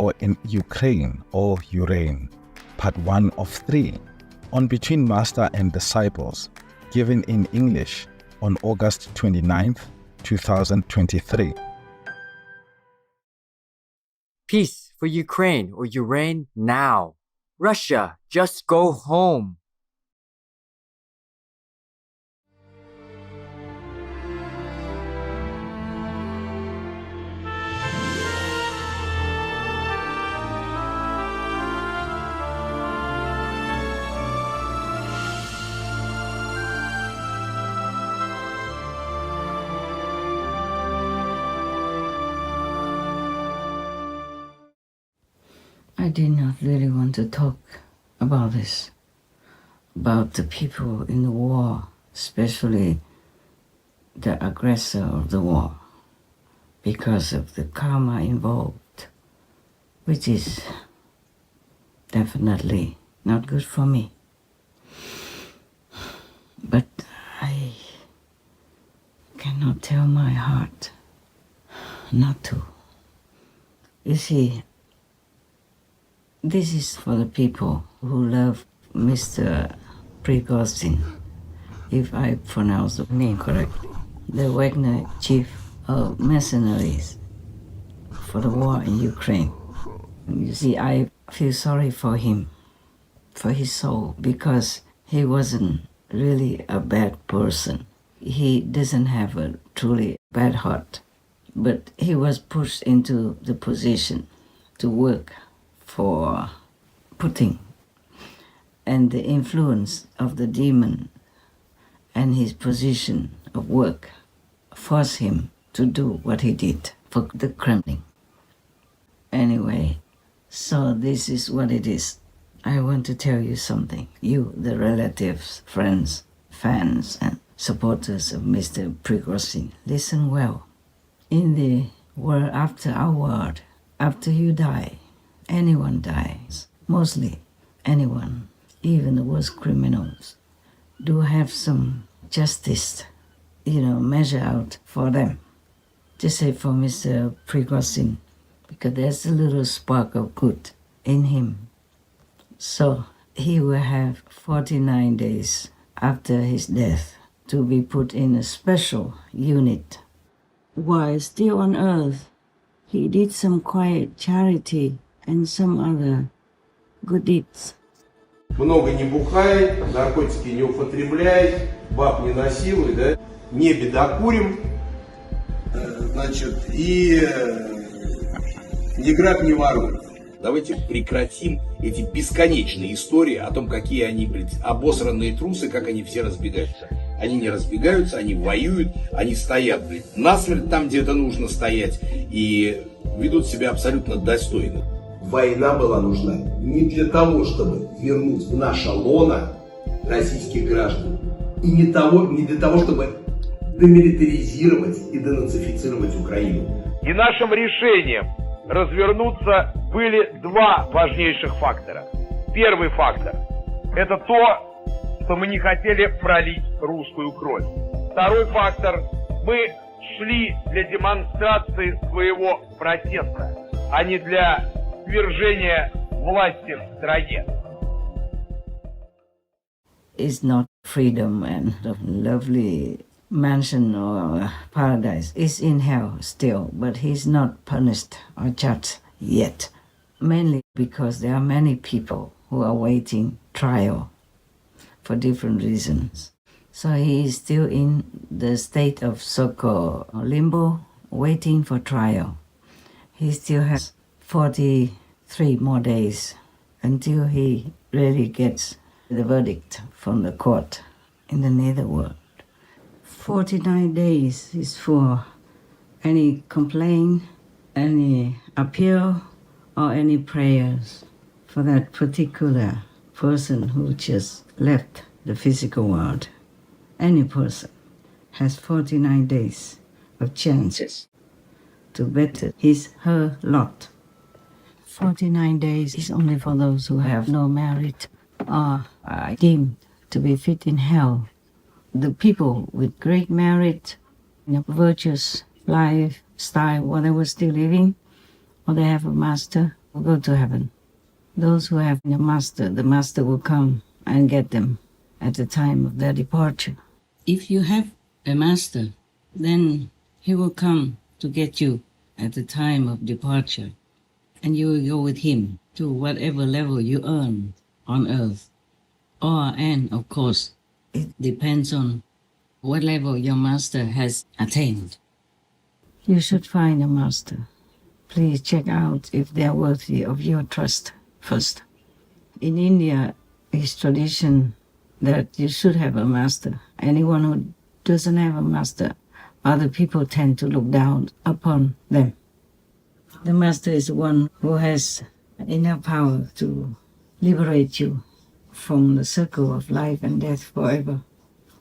or in Ukraine or Ureign, part 1 of 3, on Between Master and Disciples, given in English on August 29th, 2023. Peace for Ukraine or Ureign now. Russia, just go home. I did not really want to talk about this, about the people in the war, especially the aggressor of the war, because of the karma involved, which is definitely not good for me. But I cannot tell my heart not to. You see, this is for the people who love Mr. Prigozhin, if I pronounce the name correctly, the Wagner chief of mercenaries for the war in Ukraine. You see, I feel sorry for him, for his soul, because he wasn't really a bad person. He doesn't have a truly bad heart, but he was pushed into the position to work for Putin, and the influence of the demon and his position of work forced him to do what he did for the Kremlin. Anyway, so this is what it is. I want to tell you something. You, the relatives, friends, fans, and supporters of Mr. Prigozhin, listen well. In the world after our world, after you die, anyone dies, mostly anyone, even the worst criminals, do have some justice, measure out for them. Just say for Mr. Prigozhin, because there's a little spark of good in him. So he will have 49 days after his death to be put in a special unit. While still on earth, he did some quiet charity and some other good deeds. Много не бухай, наркотики не употребляй, баб не насилуй, да? Не бедокурим, значит, и ни граб, ни воруй. Давайте прекратим эти бесконечные истории о том, какие они, обосранные трусы, как они все разбегаются. Они не разбегаются, они воюют, они стоят, насмерть там, где это нужно стоять, и ведут себя абсолютно достойно. Война была нужна не для того, чтобы вернуть в наше лоно российских граждан, и не для того, чтобы демилитаризировать и денацифицировать Украину. И нашим решением развернуться были два важнейших фактора. Первый фактор – это то, что мы не хотели пролить русскую кровь. Второй фактор – мы шли для демонстрации своего протеста, а не для свержения власти в стране. It's not freedom and a lovely mansion or paradise. It's in hell still, but he's not punished or judged yet. Mainly because there are many people who are waiting trial for different reasons. So he is still in the state of so-called limbo, waiting for trial. He still has 43 more days until he really gets the verdict from the court in the netherworld. 49 days is for any complaint, any appeal, or any prayers for that particular person who just left the physical world. Any person has 49 days of chances to better her lot. 49 days is only for those who have no merit or are deemed to be fit in hell. The people with great merit, virtuous lifestyle while they were still living, or they have a master will go to heaven. Those who have a master, the master will come and get them at the time of their departure. If you have a master, then he will come to get you at the time of departure, and you will go with him to whatever level you earn on earth. And of course, it depends on what level your master has attained. You should find a master. Please check out if they are worthy of your trust first. In India, it's tradition that you should have a master. Anyone who doesn't have a master, other people tend to look down upon them. The master is one who has enough power to liberate you from the circle of life and death forever,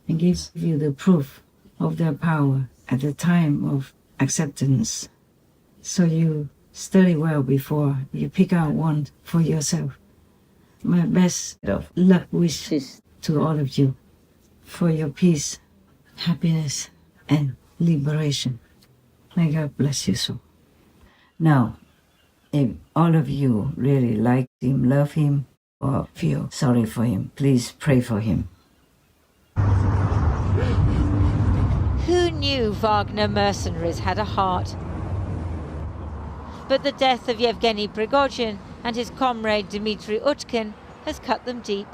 and gives you the proof of their power at the time of acceptance. So you study well before you pick out one for yourself. My best of luck wishes to all of you for your peace, happiness, and liberation. May God bless you so. Now, if all of you really like him, love him, or feel sorry for him, please pray for him. Who knew Wagner mercenaries had a heart? But the death of Yevgeny Prigozhin and his comrade Dmitry Utkin has cut them deep.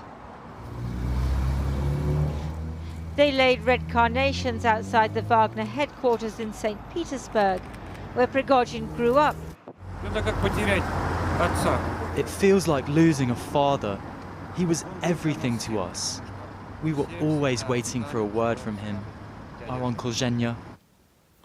They laid red carnations outside the Wagner headquarters in St. Petersburg, where Prigozhin grew up. It feels like losing a father. He was everything to us. We were always waiting for a word from him. Our Uncle Zhenya.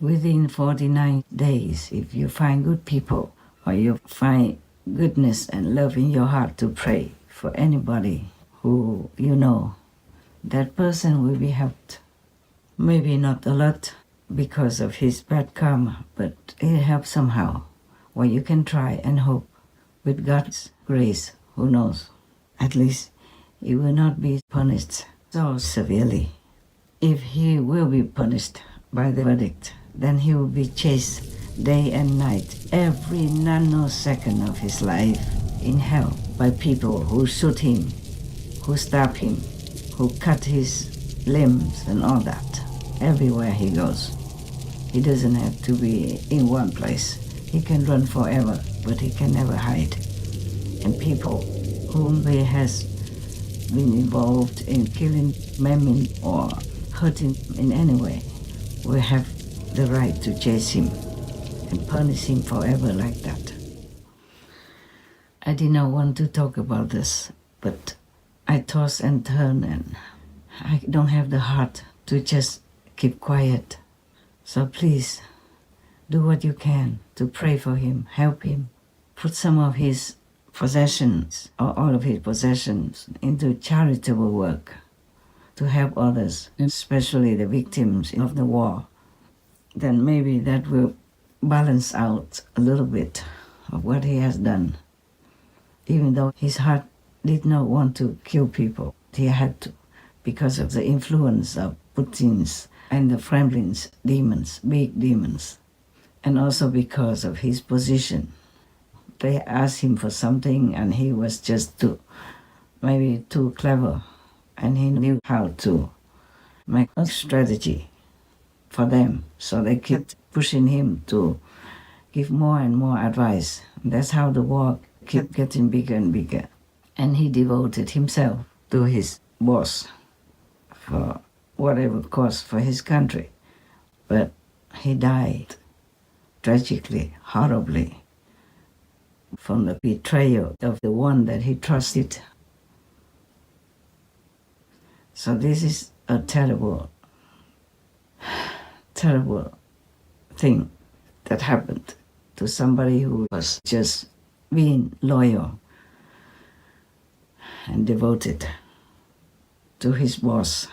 Within 49 days, if you find good people, or you find goodness and love in your heart to pray for anybody who you know, that person will be helped. Maybe not a lot because of his bad karma, but it helps somehow. Well, you can try and hope with God's grace, who knows? At least he will not be punished so severely. If he will be punished by the verdict, then he will be chased day and night, every nanosecond of his life in hell by people who shoot him, who stab him, who cut his limbs and all that, everywhere he goes. He doesn't have to be in one place. He can run forever, but he can never hide. And people whom he has been involved in killing, maiming, or hurting in any way will have the right to chase him and punish him forever like that. I did not want to talk about this, but I toss and turn and I don't have the heart to just keep quiet. So please, do what you can to pray for him, help him, put some of his possessions or all of his possessions into charitable work to help others, especially the victims of the war. Then maybe that will balance out a little bit of what he has done. Even though his heart did not want to kill people, he had to because of the influence of Putin's and the Kremlin's demons, big demons, and also because of his position. They asked him for something and he was just maybe too clever, and he knew how to make a strategy for them. So they kept pushing him to give more and more advice. That's how the war kept getting bigger and bigger. And he devoted himself to his boss for whatever cost for his country. But he died tragically, horribly, from the betrayal of the one that he trusted. So this is a terrible, terrible thing that happened to somebody who was just being loyal and devoted to his boss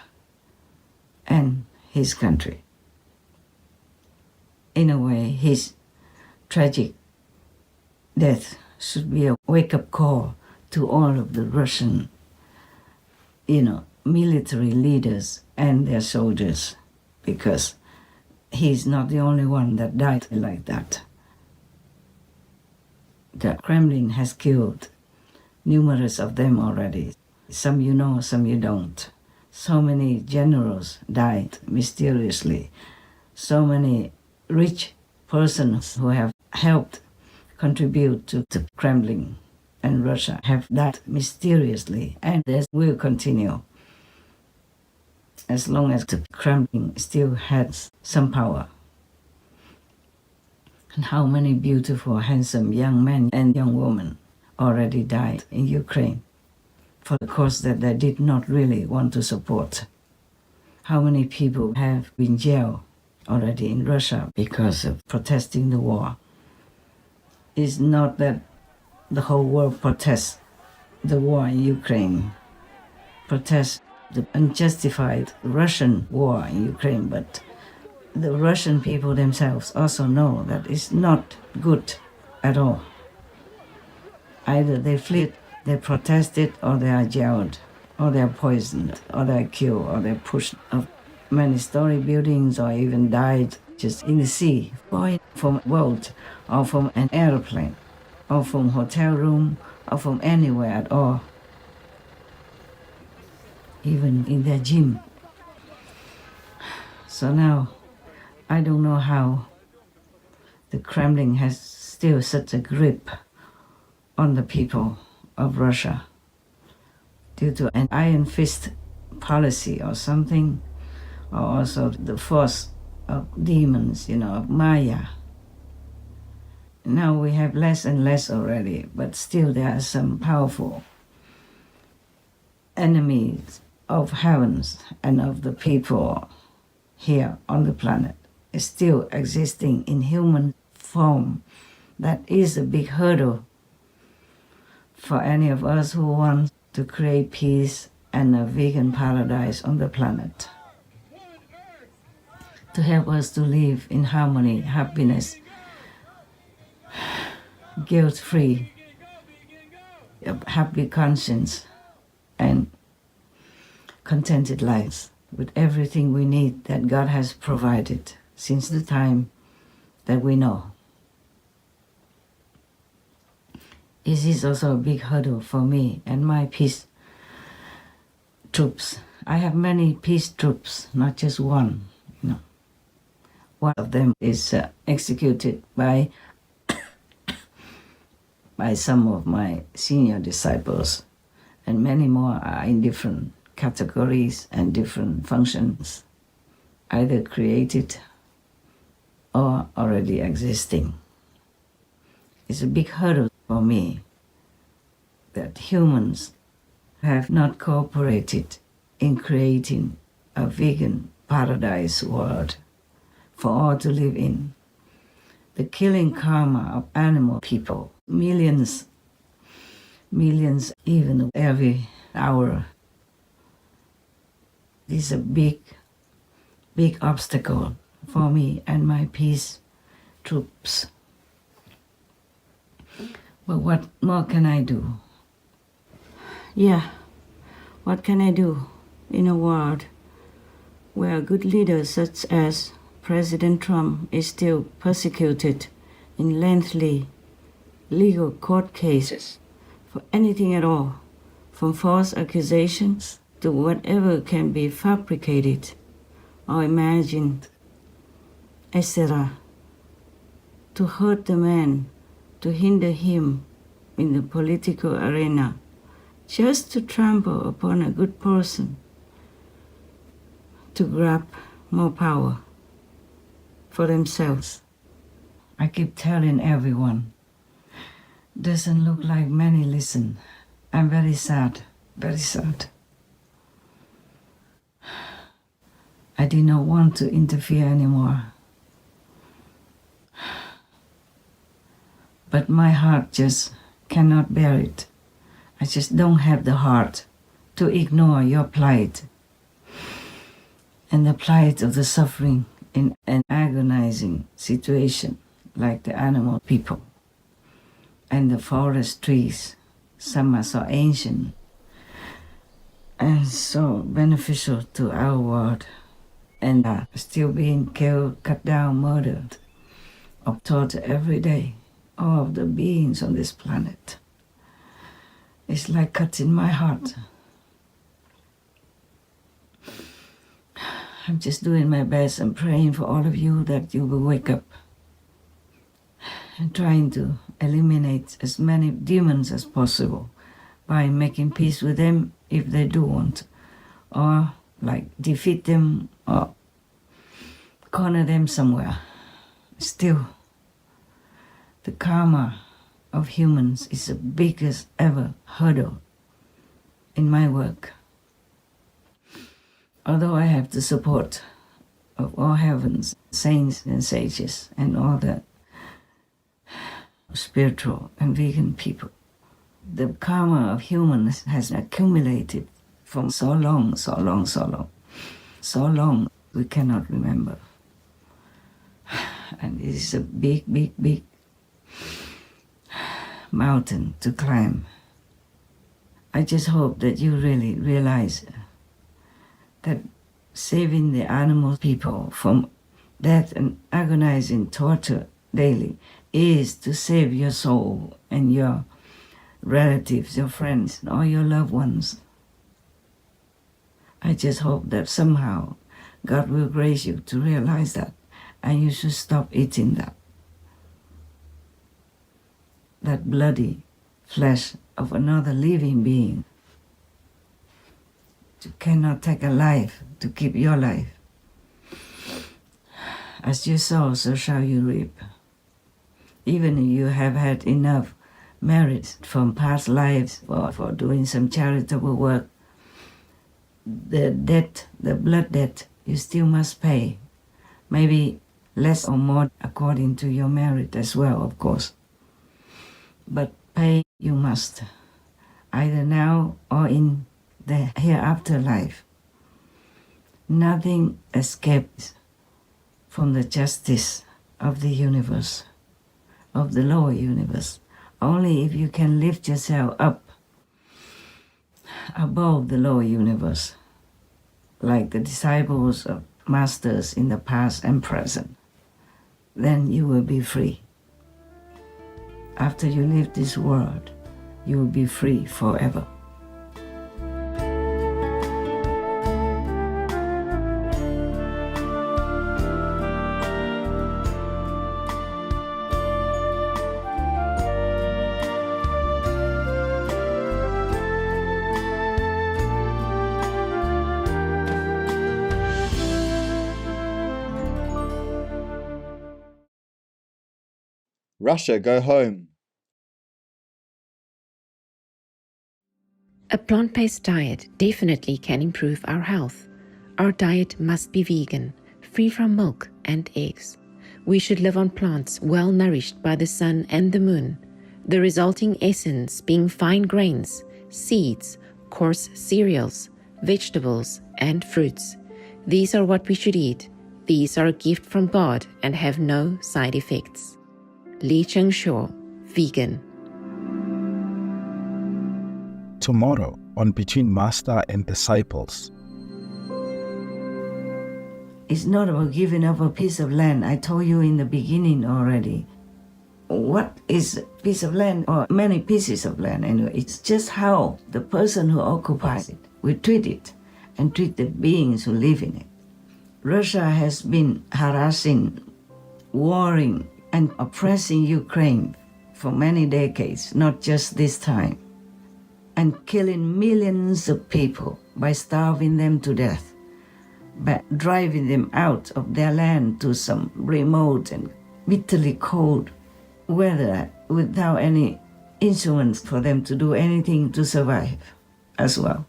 and his country. In a way, his tragic death should be a wake-up call to all of the Russian, military leaders and their soldiers, because he's not the only one that died like that. The Kremlin has killed numerous of them already. Some you know, some you don't. So many generals died mysteriously. So many rich persons who have helped contribute to the Kremlin and Russia have died mysteriously, and this will continue as long as the Kremlin still has some power. And how many beautiful, handsome young men and young women already died in Ukraine for the cause that they did not really want to support. How many people have been jailed already in Russia because of protesting the war. It's not that the whole world protests the war in Ukraine, protests the unjustified Russian war in Ukraine, but the Russian people themselves also know that it's not good at all. Either they fled, they protested, or they are jailed, or they are poisoned, or they are killed, or they are pushed off many-story buildings, or even died just in the sea, or from a boat, or from an airplane, or from hotel room, or from anywhere at all. Even in their gym. So now, I don't know how the Kremlin has still such a grip on the people of Russia due to an iron fist policy or something, or also the force of demons, of Maya. Now we have less and less already, but still there are some powerful enemies of heavens and of the people here on the planet is still existing in human form. That is a big hurdle for any of us who want to create peace and a vegan paradise on the planet. To help us to live in harmony, happiness, guilt-free, a happy conscience, and contented lives with everything we need that God has provided since the time that we know. This is also a big hurdle for me and my peace troops. I have many peace troops, not just one. One of them is executed by some of my senior disciples, and many more are in different categories and different functions, either created or already existing. It's a big hurdle for me that humans have not cooperated in creating a vegan paradise world for all to live in. The killing karma of animal people, millions even every hour, is a big obstacle for me and my peace troops. But what more can I do? Yeah, what can I do in a world where good leaders such as President Trump is still persecuted in lengthy legal court cases for anything at all, from false accusations to whatever can be fabricated or imagined, etc., to hurt the man, to hinder him in the political arena, just to trample upon a good person, to grab more power for themselves. I keep telling everyone, doesn't look like many listen. I'm very sad, very sad. I did not want to interfere anymore. But my heart just cannot bear it. I just don't have the heart to ignore your plight and the plight of the suffering in an agonizing situation like the animal people and the forest trees. Some are so ancient and so beneficial to our world and are still being killed, cut down, murdered, or tortured every day all of the beings on this planet. It's like cutting my heart. I'm just doing my best and praying for all of you that you will wake up and trying to eliminate as many demons as possible by making peace with them if they do want, or like defeat them or corner them somewhere. Still, the karma of humans is the biggest ever hurdle in my work. Although I have the support of all heavens, saints and sages, and all the spiritual and vegan people, the karma of humans has accumulated for so long, we cannot remember. And it is a big, big, big mountain to climb. I just hope that you really realize that saving the animal people from death and agonizing torture daily is to save your soul and your relatives, your friends, and all your loved ones. I just hope that somehow God will grace you to realize that, and you should stop eating that bloody flesh of another living being. You cannot take a life to keep your life. As you sow, so shall you reap. Even if you have had enough merit from past lives or for doing some charitable work, the debt, the blood debt, you still must pay. Maybe less or more according to your merit as well, of course. But pay you must, either now or in the hereafter life. Nothing escapes from the justice of the universe, of the lower universe. Only if you can lift yourself up above the lower universe, like the disciples of masters in the past and present, then you will be free. After you leave this world, you will be free forever. Russia, go home. A plant-based diet definitely can improve our health. Our diet must be vegan, free from milk and eggs. We should live on plants well nourished by the sun and the moon, the resulting essence being fine grains, seeds, coarse cereals, vegetables, and fruits. These are what we should eat. These are a gift from God and have no side effects. Lee Chung-Shaw, vegan. Tomorrow on Between Master and Disciples. It's not about giving up a piece of land. I told you in the beginning already. What is a piece of land or many pieces of land anyway? It's just how the person who occupies it will treat it and treat the beings who live in it. Russia has been harassing, warring, and oppressing Ukraine for many decades, not just this time, and killing millions of people by starving them to death, by driving them out of their land to some remote and bitterly cold weather without any instruments for them to do anything to survive as well.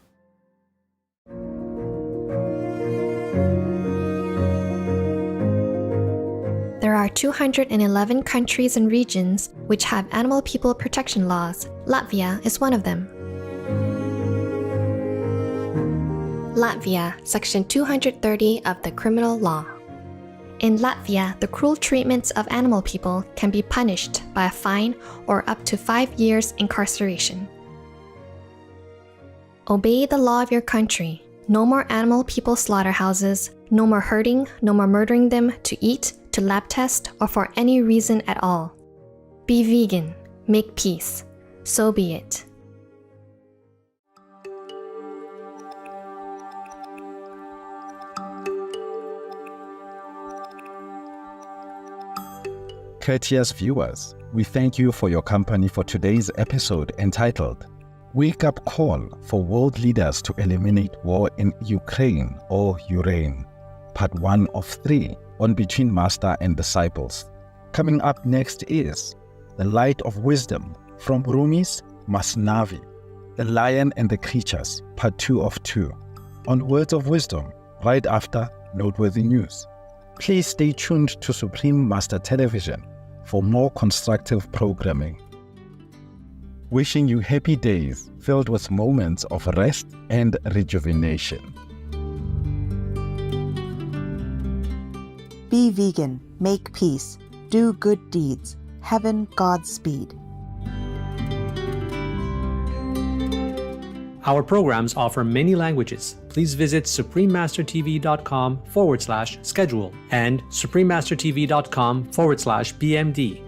There are 211 countries and regions which have animal people protection laws. Latvia is one of them. Latvia, Section 230 of the Criminal Law. In Latvia, the cruel treatments of animal people can be punished by a fine or up to 5 years incarceration. Obey the law of your country. No more animal people slaughterhouses, no more hurting, no more murdering them to eat, to lab test, or for any reason at all. Be vegan, make peace. So be it. Courteous viewers, we thank you for your company for today's episode entitled Wake Up Call for World Leaders to Eliminate War in Ukraine or Ureign, Part 1 of 3 on Between Master and Disciples. Coming up next is The Light of Wisdom from Rumi's Masnavi, The Lion and the Creatures, Part 2 of 2, on Words of Wisdom, right after Noteworthy News. Please stay tuned to Supreme Master Television for more constructive programming. Wishing you happy days filled with moments of rest and rejuvenation. Be vegan, make peace, do good deeds. Heaven, Godspeed. Our programs offer many languages. Please visit suprememastertv.com/schedule and suprememastertv.com/BMD.